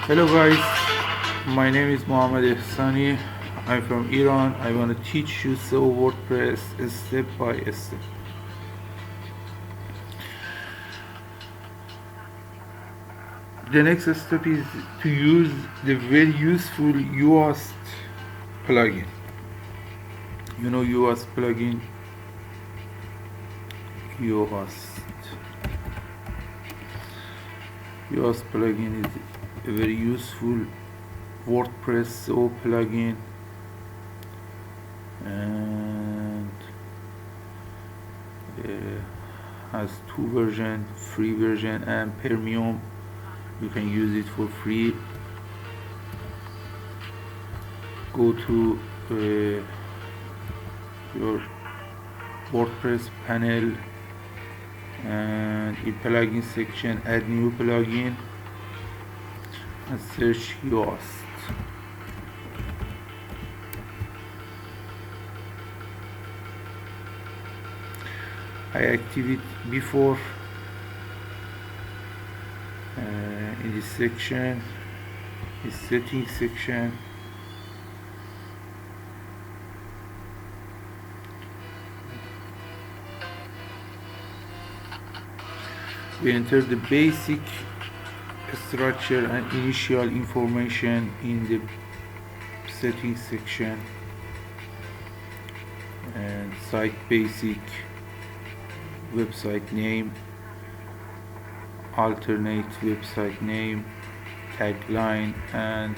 Hello guys, my name is Mohammed Ihsani. I'm from Iran. I want to teach you WordPress step by step. The next step is to use the very useful Yoast plugin. You know Yoast plugin? Yoast plugin is a very useful WordPress plugin, and has two versions, free version and premium. You can use it for free. Go to your WordPress panel and in plugin section add new plugin and search Yoast. I activate before in this section, this settings section. We enter the basic structure and initial information in the settings section, and site basic, website name, alternate website name, tagline, and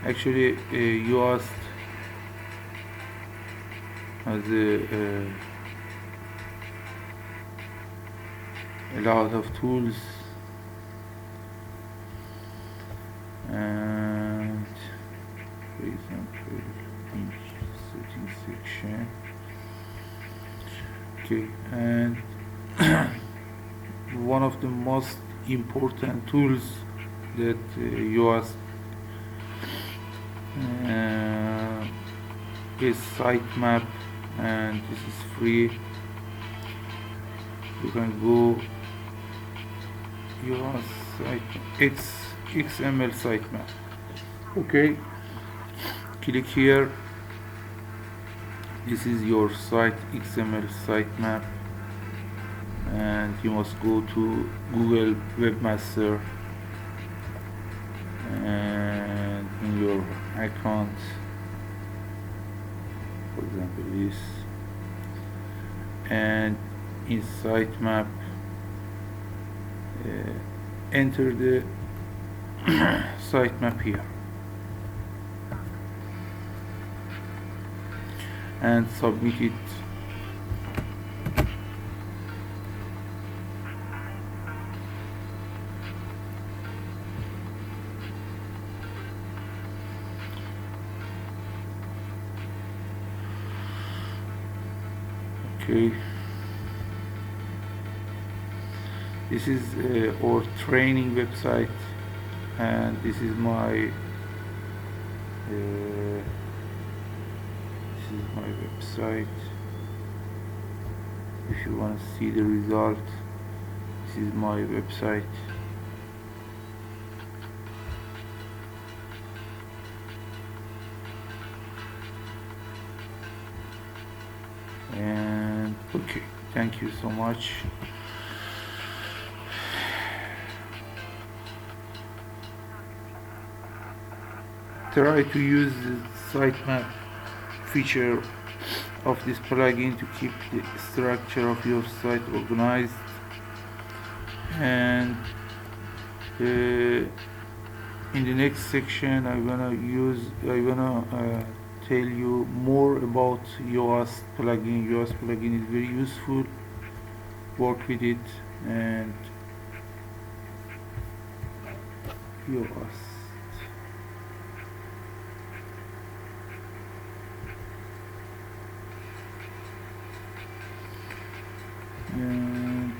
actually Yoast has a lot of tools, and for example in settings section. Okay, and one of the most important tools that Yoast is sitemap, and this is free. You can go Yoast XML sitemap. Okay, click here. This is your site XML sitemap, and you must go to Google Webmaster, and in your account, for example this, and in sitemap enter the sitemap here and submit it. Okay, this is our training website, and this is my website. If you want to see the result, this is my website. And okay, thank you so much. Try to use the sitemap feature of this plugin to keep the structure of your site organized, and in the next section I wanna tell you more about Yoast plugin. Yoast plugin is very useful. Work with it, and Yoast. And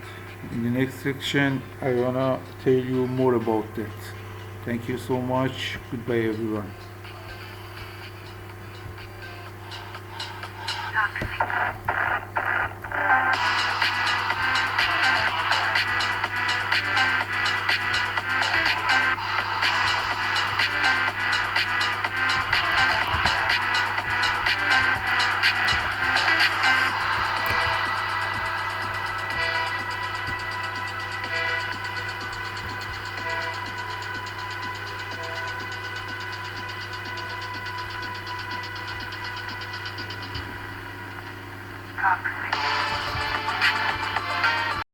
in the next section I wanna tell you more about that. Thank you so much. Goodbye everyone.